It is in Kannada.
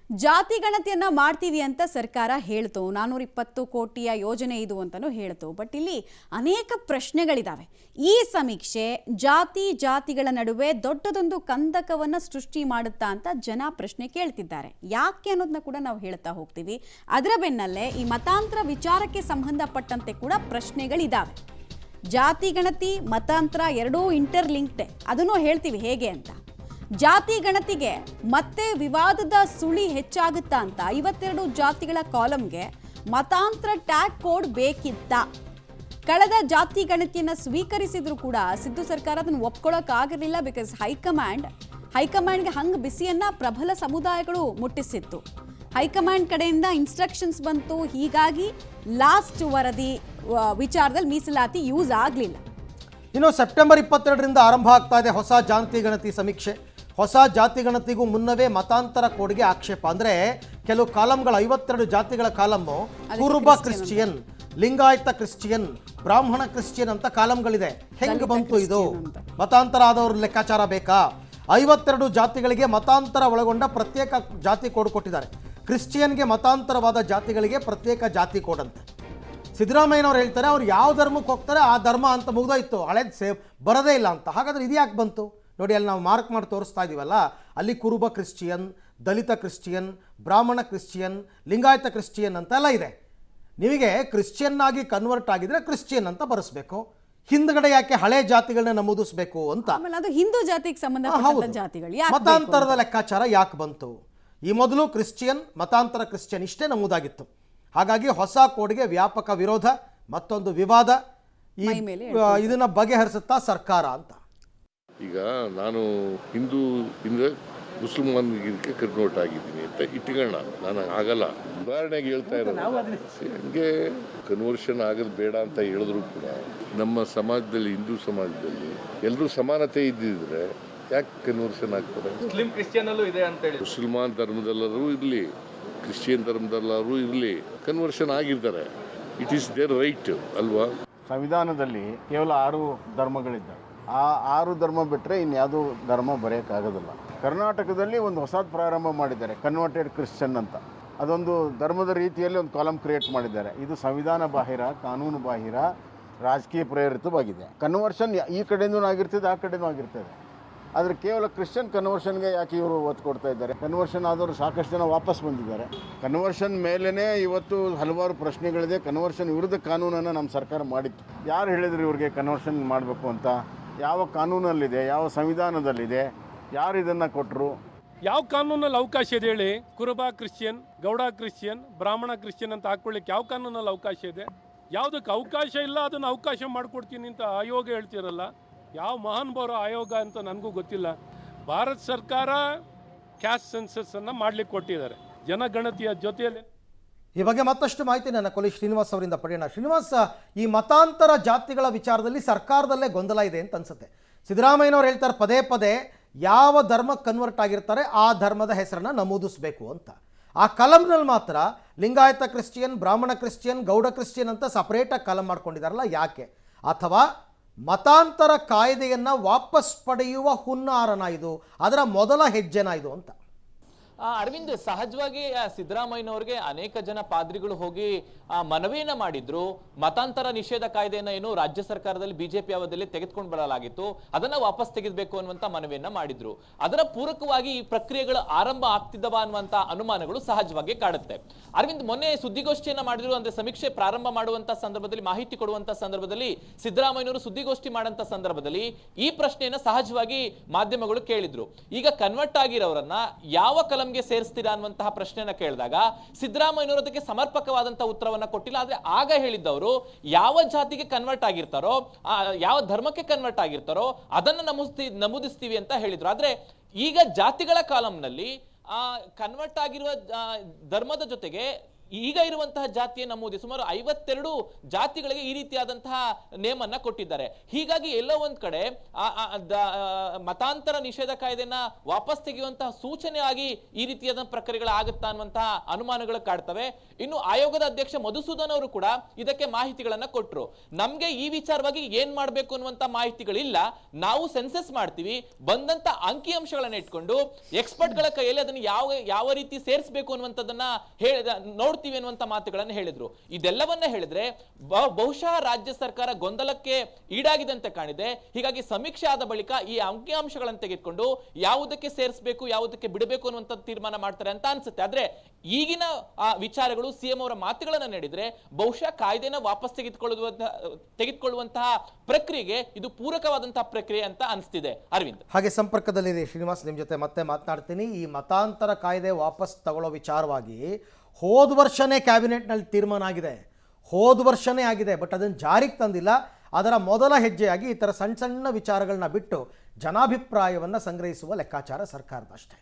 ಜಾತಿ ಗಣತಿಯನ್ನ ಮಾಡ್ತೀವಿ ಅಂತ ಸರ್ಕಾರ ಹೇಳ್ತು. 420 ಕೋಟಿಯ ಯೋಜನೆ ಇದು ಅಂತಾನೂ ಹೇಳ್ತು. ಬಟ್ ಇಲ್ಲಿ ಅನೇಕ ಪ್ರಶ್ನೆಗಳಿದಾವೆ. ಈ ಸಮೀಕ್ಷೆ ಜಾತಿಗಳ ನಡುವೆ ದೊಡ್ಡದೊಂದು ಕಂದಕವನ್ನ ಸೃಷ್ಟಿ ಮಾಡುತ್ತಾ ಅಂತ ಜನ ಪ್ರಶ್ನೆ ಕೇಳ್ತಿದ್ದಾರೆ. ಯಾಕೆ ಅನ್ನೋದನ್ನ ಕೂಡ ನಾವು ಹೇಳ್ತಾ ಹೋಗ್ತೀವಿ. ಅದರ ಬೆನ್ನಲ್ಲೇ ಈ ಮತಾಂತರ ವಿಚಾರಕ್ಕೆ ಸಂಬಂಧಪಟ್ಟಂತೆ ಕೂಡ ಪ್ರಶ್ನೆಗಳಿದಾವೆ. ಜಾತಿ ಗಣತಿ ಮತಾಂತರ ಎರಡೂ ಇಂಟರ್ಲಿಂಕ್ಡ್, ಅದನ್ನು ಹೇಳ್ತೀವಿ ಹೇಗೆ ಅಂತ. ಜಾತಿ ಗಣತಿಗೆ ಮತ್ತೆ ವಿವಾದದ ಸುಳಿ ಹೆಚ್ಚಾಗುತ್ತಾ ಅಂತ 52 ಜಾತಿಗಳ ಕಾಲಂಗೆ ಮತಾಂತರ ಟ್ಯಾಗ್ ಕೋಡ್ ಬೇಕಿತ್ತ. ಕಳೆದ ಜಾತಿ ಗಣತಿಯನ್ನು ಸ್ವೀಕರಿಸಿದ್ರು ಕೂಡ ಸಿದ್ದು ಸರ್ಕಾರ ಅದನ್ನು ಒಪ್ಕೊಳ್ಳೋಕ್ಕಾಗಿರಲಿಲ್ಲ. ಬಿಕಾಸ್ ಹೈಕಮಾಂಡ್ಗೆ ಹಂಗೆ ಬಿಸಿಯನ್ನ ಪ್ರಬಲ ಸಮುದಾಯಗಳು ಮುಟ್ಟಿಸಿತ್ತು. ಹೈಕಮಾಂಡ್ ಕಡೆಯಿಂದ ಇನ್ಸ್ಟ್ರಕ್ಷನ್ಸ್ ಬಂತು. ಹೀಗಾಗಿ ಲಾಸ್ಟ್ ವರದಿ ವಿಚಾರದಲ್ಲಿ ಮೀಸಲಾತಿ ಯೂಸ್ ಆಗಲಿಲ್ಲ. ಇನ್ನು ಸೆಪ್ಟೆಂಬರ್ 22ರಿಂದ ಆರಂಭ ಆಗ್ತಾ ಇದೆ ಹೊಸ ಜಾತಿ ಗಣತಿ ಸಮೀಕ್ಷೆ. ಹೊಸ ಜಾತಿ ಗಣತಿಗೂ ಮುನ್ನವೇ ಮತಾಂತರ ಕೋಡ್ಗೆ ಆಕ್ಷೇಪ. ಅಂದರೆ ಕೆಲವು ಕಾಲಂಗಳು 52 ಜಾತಿಗಳ ಕಾಲಮ್ಮು ಕುರುಬ ಕ್ರಿಶ್ಚಿಯನ್, ಲಿಂಗಾಯತ ಕ್ರಿಶ್ಚಿಯನ್, ಬ್ರಾಹ್ಮಣ ಕ್ರಿಶ್ಚಿಯನ್ ಅಂತ ಕಾಲಂಗಳಿದೆ. ಹೆಂಗೆ ಬಂತು ಇದು? ಮತಾಂತರ ಆದವ್ರ ಲೆಕ್ಕಾಚಾರ ಬೇಕಾ? 52 ಜಾತಿಗಳಿಗೆ ಮತಾಂತರ ಒಳಗೊಂಡ ಪ್ರತ್ಯೇಕ ಜಾತಿ ಕೋಡ್ ಕೊಟ್ಟಿದ್ದಾರೆ. ಕ್ರಿಶ್ಚಿಯನ್ಗೆ ಮತಾಂತರವಾದ ಜಾತಿಗಳಿಗೆ ಪ್ರತ್ಯೇಕ ಜಾತಿ ಕೋಡ್ ಅಂತೆ. ಸಿದ್ದರಾಮಯ್ಯನವ್ರು ಹೇಳ್ತಾರೆ ಅವ್ರು ಯಾವ ಧರ್ಮಕ್ಕೆ ಹೋಗ್ತಾರೆ ಆ ಧರ್ಮ ಅಂತ ಮುಗ್ದೋಯ್ತು, ಹಳೇದು ಬರೋದೇ ಇಲ್ಲ ಅಂತ. ಹಾಗಾದ್ರೆ ಇದು ಯಾಕೆ ಬಂತು ನೋಡಿ? ಅಲ್ಲಿ ನಾವು ಮಾರ್ಕ್ ಮಾಡಿ ತೋರಿಸ್ತಾ ಇದೀವಲ್ಲ, ಅಲ್ಲಿ ಕುರುಬ ಕ್ರಿಶ್ಚಿಯನ್, ದಲಿತ ಕ್ರಿಶ್ಚಿಯನ್, ಬ್ರಾಹ್ಮಣ ಕ್ರಿಶ್ಚಿಯನ್, ಲಿಂಗಾಯತ ಕ್ರಿಶ್ಚಿಯನ್ ಅಂತೆಲ್ಲ ಇದೆ. ನಿಮಗೆ ಕ್ರಿಶ್ಚಿಯನ್ ಆಗಿ ಕನ್ವರ್ಟ್ ಆಗಿದ್ರೆ ಕ್ರಿಶ್ಚಿಯನ್ ಅಂತ ಬರೆಸ್ಬೇಕು. ಹಿಂದ್ಗಡೆ ಯಾಕೆ ಹಳೆ ಜಾತಿಗಳನ್ನ ನಮೂದಿಸಬೇಕು ಅಂತ. ಅದು ಹಿಂದೂ ಜಾತಿಗೆ ಸಂಬಂಧಪಟ್ಟ ಜಾತಿಗಳು. ಮತಾಂತರದ ಲೆಕ್ಕಾಚಾರ ಯಾಕೆ ಬಂತು? ಈ ಮೊದಲು ಕ್ರಿಶ್ಚಿಯನ್, ಮತಾಂತರ ಕ್ರಿಶ್ಚಿಯನ್ ಇಷ್ಟೇ ನಮೂದಾಗಿತ್ತು. ಹಾಗಾಗಿ ಹೊಸ ಕೋಡ್ಗೆ ವ್ಯಾಪಕ ವಿರೋಧ, ಮತ್ತೊಂದು ವಿವಾದ. ಇದನ್ನ ಬಗೆಹರಿಸುತ್ತಾ ಸರ್ಕಾರ ಅಂತ. ಈಗ ನಾನು ಹಿಂದೂ ಇಂದ ಮುಸಲ್ಮಾನ್ಗೆ ಕನ್ವರ್ಟ್ ಆಗಿದ್ದೀನಿ ಅಂತ ಇಟ್ಕೊಳ್ಳೋಣ, ನಾನು ಆಗಲ್ಲ. ಉದಾಹರಣೆಗೆ ಹೇಳ್ತಾ ಇರೋದು ಹಂಗೆ ಕನ್ವರ್ಷನ್ ಆಗೋದು ಬೇಡ ಅಂತ ಹೇಳಿದ್ರು ಕೂಡ ನಮ್ಮ ಸಮಾಜದಲ್ಲಿ, ಹಿಂದೂ ಸಮಾಜದಲ್ಲಿ ಎಲ್ಲರೂ ಸಮಾನತೆ ಇದ್ದಿದ್ರೆ ಯಾಕೆ ಕನ್ವರ್ಷನ್ ಆಗ್ತದೆ? ಮುಸ್ಲಿಂ ಕ್ರಿಶ್ಚಿಯನ್ ಅಲ್ಲೂ ಇದೆ ಅಂತ ಹೇಳಿ, ಮುಸಲ್ಮಾನ್ ಧರ್ಮದಲ್ಲರೂ ಇರಲಿ, ಕ್ರಿಶ್ಚಿಯನ್ ಧರ್ಮದಲ್ಲರೂ ಇರಲಿ, ಕನ್ವರ್ಷನ್ ಆಗಿರ್ತಾರೆ. ಇಟ್ ಈಸ್ ದೇರ್ ರೈಟ್ ಅಲ್ವಾ? ಸಂವಿಧಾನದಲ್ಲಿ ಕೇವಲ 6 ಧರ್ಮಗಳಿದ್ದಾವೆ. ಆ 6 ಧರ್ಮ ಬಿಟ್ಟರೆ ಇನ್ಯಾವುದೂ ಧರ್ಮ ಬರೆಯೋಕ್ಕಾಗೋದಿಲ್ಲ. ಕರ್ನಾಟಕದಲ್ಲಿ ಒಂದು ಹೊಸದು ಪ್ರಾರಂಭ ಮಾಡಿದ್ದಾರೆ, ಕನ್ವರ್ಟೆಡ್ ಕ್ರಿಶ್ಚಿಯನ್ ಅಂತ. ಅದೊಂದು ಧರ್ಮದ ರೀತಿಯಲ್ಲಿ ಒಂದು ಕಾಲಮ್ ಕ್ರಿಯೇಟ್ ಮಾಡಿದ್ದಾರೆ. ಇದು ಸಂವಿಧಾನ ಬಾಹಿರ, ಕಾನೂನು ಬಾಹಿರ, ರಾಜಕೀಯ ಪ್ರೇರಿತವಾಗಿದೆ. ಕನ್ವರ್ಷನ್ ಈ ಕಡೆಯಿಂದ ಆಗಿರ್ತದೆ, ಆ ಕಡೆಯೂ ಆಗಿರ್ತದೆ. ಆದರೆ ಕೇವಲ ಕ್ರಿಶ್ಚಿಯನ್ ಕನ್ವರ್ಷನ್ಗೆ ಯಾಕೆ ಇವರು ಒತ್ತು ಕೊಡ್ತಾ ಇದ್ದಾರೆ? ಕನ್ವರ್ಷನ್ ಆದವರು ಸಾಕಷ್ಟು ಜನ ವಾಪಸ್ ಬಂದಿದ್ದಾರೆ. ಕನ್ವರ್ಷನ್ ಮೇಲೇ ಇವತ್ತು ಹಲವಾರು ಪ್ರಶ್ನೆಗಳಿದೆ. ಕನ್ವರ್ಷನ್ ವಿರುದ್ಧ ಕಾನೂನನ್ನು ನಮ್ಮ ಸರ್ಕಾರ ಮಾಡಿತ್ತು. ಯಾರು ಹೇಳಿದ್ರು ಇವ್ರಿಗೆ ಕನ್ವರ್ಷನ್ ಮಾಡಬೇಕು ಅಂತ? ಯಾವ ಕಾನೂನಲ್ಲಿದೆ? ಯಾವ ಸಂವಿಧಾನದಲ್ಲಿದೆ? ಯಾರು ಇದನ್ನು ಕೊಟ್ಟರು? ಯಾವ ಕಾನೂನಲ್ಲಿ ಅವಕಾಶ ಇದೆ ಹೇಳಿ? ಕುರುಬ ಕ್ರಿಶ್ಚಿಯನ್, ಗೌಡ ಕ್ರಿಶ್ಚಿಯನ್, ಬ್ರಾಹ್ಮಣ ಕ್ರಿಶ್ಚಿಯನ್ ಅಂತ ಹಾಕ್ಕೊಳ್ಳಿಕ್ಕೆ ಯಾವ ಕಾನೂನಲ್ಲಿ ಅವಕಾಶ ಇದೆ? ಯಾವುದಕ್ಕೆ ಅವಕಾಶ ಇಲ್ಲ ಅದನ್ನು ಅವಕಾಶ ಮಾಡಿಕೊಡ್ತೀನಿ ಅಂತ ಆಯೋಗ ಹೇಳ್ತಿರಲ್ಲ. ಯಾವ ಮಹಾನ್ ಬರೋ ಆಯೋಗ ಅಂತ ನನಗೂ ಗೊತ್ತಿಲ್ಲ. ಭಾರತ ಸರ್ಕಾರ ಕ್ಯಾಸ್ಟ್ ಸೆನ್ಸಸ್ಸನ್ನು ಮಾಡಲಿಕ್ಕೆ ಕೊಟ್ಟಿದ್ದಾರೆ ಜನಗಣತಿಯ ಜೊತೆಯಲ್ಲಿ. ಈ ಬಗ್ಗೆ ಮತ್ತಷ್ಟು ಮಾಹಿತಿ ನನ್ನ ಕೊಲಿ ಶ್ರೀನಿವಾಸ್ ಅವರಿಂದ ಪಡೆಯೋಣ. ಶ್ರೀನಿವಾಸ್, ಈ ಮತಾಂತರ ಜಾತಿಗಳ ವಿಚಾರದಲ್ಲಿ ಸರ್ಕಾರದಲ್ಲೇ ಗೊಂದಲ ಇದೆ ಅಂತ ಅನ್ಸುತ್ತೆ. ಸಿದ್ದರಾಮಯ್ಯನವ್ರು ಹೇಳ್ತಾರೆ ಪದೇ ಪದೇ ಯಾವ ಧರ್ಮಕ್ಕೆ ಕನ್ವರ್ಟ್ ಆಗಿರ್ತಾರೆ ಆ ಧರ್ಮದ ಹೆಸರನ್ನು ನಮೂದಿಸಬೇಕು ಅಂತ. ಆ ಕಲಂನಲ್ಲಿ ಮಾತ್ರ ಲಿಂಗಾಯತ ಕ್ರಿಶ್ಚಿಯನ್, ಬ್ರಾಹ್ಮಣ ಕ್ರಿಶ್ಚಿಯನ್, ಗೌಡ ಕ್ರಿಶ್ಚಿಯನ್ ಅಂತ ಸಪರೇಟಾಗಿ ಕಲಂ ಮಾಡ್ಕೊಂಡಿದ್ದಾರಲ್ಲ, ಯಾಕೆ? ಅಥವಾ ಮತಾಂತರ ಕಾಯ್ದೆಯನ್ನು ವಾಪಸ್ ಪಡೆಯುವ ಹುನ್ನಾರನ ಇದು? ಅದರ ಮೊದಲ ಹೆಜ್ಜೆನ ಇದು ಅಂತ? ಅರವಿಂದ್, ಸಹಜವಾಗಿ ಸಿದ್ದರಾಮಯ್ಯನವರಿಗೆ ಅನೇಕ ಜನ ಪಾದ್ರಿಗಳು ಹೋಗಿ ಮನವಿಯನ್ನ ಮಾಡಿದ್ರು. ಮತಾಂತರ ನಿಷೇಧ ಕಾಯ್ದೆಯನ್ನ ಏನು ರಾಜ್ಯ ಸರ್ಕಾರದಲ್ಲಿ ಬಿಜೆಪಿ ಅವಧಿಯಲ್ಲಿ ತೆಗೆದುಕೊಂಡು ಬರಲಾಗಿತ್ತು, ಅದನ್ನ ವಾಪಸ್ ತೆಗೆದಬೇಕು ಅನ್ನುವಂತ ಮನವಿಯನ್ನ ಮಾಡಿದ್ರು. ಅದರ ಪೂರಕವಾಗಿ ಈ ಪ್ರಕ್ರಿಯೆಗಳು ಆರಂಭ ಆಗ್ತಿದ್ದವ ಅನ್ನುವಂತ ಅನುಮಾನಗಳು ಸಹಜವಾಗಿ ಕಾಡುತ್ತೆ. ಅರವಿಂದ್, ಮೊನ್ನೆ ಸುದ್ದಿಗೋಷ್ಠಿಯನ್ನ ಮಾಡಿದ್ರು. ಅಂದ್ರೆ ಸಮೀಕ್ಷೆ ಪ್ರಾರಂಭ ಮಾಡುವಂತ ಸಂದರ್ಭದಲ್ಲಿ, ಮಾಹಿತಿ ಕೊಡುವಂತ ಸಂದರ್ಭದಲ್ಲಿ ಸಿದ್ದರಾಮಯ್ಯನವರು ಸುದ್ದಿಗೋಷ್ಠಿ ಮಾಡುವಂತ ಸಂದರ್ಭದಲ್ಲಿ ಈ ಪ್ರಶ್ನೆಯನ್ನ ಸಹಜವಾಗಿ ಮಾಧ್ಯಮಗಳು ಕೇಳಿದ್ರು. ಈಗ ಕನ್ವರ್ಟ್ ಆಗಿರೋರನ್ನ ಯಾವ ಕಲಂಗೆ ಸೇರಿಸ್ತೀರಾ ಅನ್ನುವಂತಹ ಪ್ರಶ್ನೆಯನ್ನ ಕೇಳಿದಾಗ ಸಿದ್ದರಾಮಯ್ಯನವರು ಅದಕ್ಕೆ ಸಮರ್ಪಕವಾದಂತಹ ಉತ್ತರವನ್ನ ಕೊಟ್ಟಿಲ್ಲ. ಆದ್ರೆ ಆಗ ಹೇಳಿದ್ದವರು ಯಾವ ಜಾತಿಗೆ ಕನ್ವರ್ಟ್ ಆಗಿರ್ತಾರೋ, ಯಾವ ಧರ್ಮಕ್ಕೆ ಕನ್ವರ್ಟ್ ಆಗಿರ್ತಾರೋ ಅದನ್ನ ನಮೂದಿಸ್ತೀವಿ ಅಂತ ಹೇಳಿದ್ರು. ಆದ್ರೆ ಈಗ ಜಾತಿಗಳ ಕಾಲಂನಲ್ಲಿ ಕನ್ವರ್ಟ್ ಆಗಿರುವ ಧರ್ಮದ ಜೊತೆಗೆ ಈಗ ಇರುವಂತಹ ಜಾತಿಯ ನಮೂದಿ ಸುಮಾರು 52 ಜಾತಿಗಳಿಗೆ ಈ ರೀತಿಯಾದಂತಹ ನೇಮನ್ನ ಕೊಟ್ಟಿದ್ದಾರೆ. ಹೀಗಾಗಿ ಎಲ್ಲೋ ಒಂದ್ ಕಡೆ ಮತಾಂತರ ನಿಷೇಧ ಕಾಯ್ದೆನ ವಾಪಸ್ ತೆಗೆಯುವಂತಹ ಸೂಚನೆ ಆಗಿ ಈ ರೀತಿಯಾದ ಪ್ರಕ್ರಿಯೆಗಳಾಗುತ್ತಾ ಅನ್ನುವಂತಹ ಅನುಮಾನಗಳು ಕಾಡ್ತವೆ. ಇನ್ನು ಆಯೋಗದ ಅಧ್ಯಕ್ಷ ಮಧುಸೂದನ್ ಅವರು ಕೂಡ ಇದಕ್ಕೆ ಮಾಹಿತಿಗಳನ್ನ ಕೊಟ್ಟರು. ನಮ್ಗೆ ಈ ವಿಚಾರವಾಗಿ ಏನ್ ಮಾಡ್ಬೇಕು ಅನ್ನುವಂತ ಮಾಹಿತಿಗಳಿಲ್ಲ, ನಾವು ಸೆನ್ಸಸ್ ಮಾಡ್ತೀವಿ, ಬಂದಂತ ಅಂಕಿಅಂಶಗಳನ್ನ ಇಟ್ಕೊಂಡು ಎಕ್ಸ್ಪರ್ಟ್ ಗಳ ಕೈಯಲ್ಲಿ ಅದನ್ನ ಯಾವ ರೀತಿ ಸೇರಿಸಬೇಕು ಅನ್ನುವಂಥದ್ದನ್ನ ನೋಡ್ತೀವಿ ಅನ್ನುವಂತ ಮಾತುಗಳನ್ನು ಹೇಳಿದ್ರು. ಇದೆಲ್ಲವನ್ನ ಹೇಳಿದ್ರೆ ಬಹುಶಃ ರಾಜ್ಯ ಸರ್ಕಾರ ಗೊಂದಲಕ್ಕೆ ಈಡಾಗಿದಂತೆ ಕಾಣಿದೆ. ಹೀಗಾಗಿ ಸಮೀಕ್ಷೆ ಆದ ಬಳಿಕ ಈ ಅಂಕಿಅಂಶಗಳನ್ನು ತೆಗೆದುಕೊಂಡು ಯಾವುದಕ್ಕೆ ಸೇರಿಸಬೇಕು ಯಾವುದಕ್ಕೆ ಬಿಡಬೇಕು ಅನ್ನುವಂಥ ತೀರ್ಮಾನ ಮಾಡ್ತಾರೆ ಅಂತ ಅನ್ಸುತ್ತೆ. ಆದ್ರೆ ಈಗಿನ ವಿಚಾರಗಳು ಸಿಎಂ ಅವರ ಮಾತುಗಳನ್ನ ನೀಡಿದ್ರೆ ಬಹುಶಃ ಕಾಯ್ದೆನ ವಾಪಸ್ ತೆಗೆದುಕೊಳ್ಳುವಂತಹ ಪ್ರಕ್ರಿಯೆಗೆ ಇದು ಪೂರಕವಾದಂತಹ ಪ್ರಕ್ರಿಯೆ ಅಂತ ಅನಿಸ್ತಿದೆ. ಅರವಿಂದ್, ಹಾಗೆ ಸಂಪರ್ಕದಲ್ಲಿರಿ ಶ್ರೀನಿವಾಸ್, ನಿಮ್ಮ ಜೊತೆ ಮತ್ತೆ ಮಾತನಾಡ್ತೀನಿ. ಈ ಮತಾಂತರ ಕಾಯ್ದೆ ವಾಪಸ್ ತಗೊಳ್ಳೋ ವಿಚಾರವಾಗಿ ಹೋದ ವರ್ಷನೇ ಕ್ಯಾಬಿನೆಟ್ನಲ್ಲಿ ತೀರ್ಮಾನ ಆಗಿದೆ, ಹೋದ ವರ್ಷನೇ ಆಗಿದೆ. ಬಟ್ ಅದನ್ನು ಜಾರಿಗೆ ತಂದಿಲ್ಲ. ಅದರ ಮೊದಲ ಹೆಜ್ಜೆಯಾಗಿ ಈ ಥರ ಸಣ್ಣ ಸಣ್ಣ ವಿಚಾರಗಳನ್ನ ಬಿಟ್ಟು ಜನಾಭಿಪ್ರಾಯವನ್ನು ಸಂಗ್ರಹಿಸುವ ಲೆಕ್ಕಾಚಾರ ಸರ್ಕಾರದಷ್ಟೇ.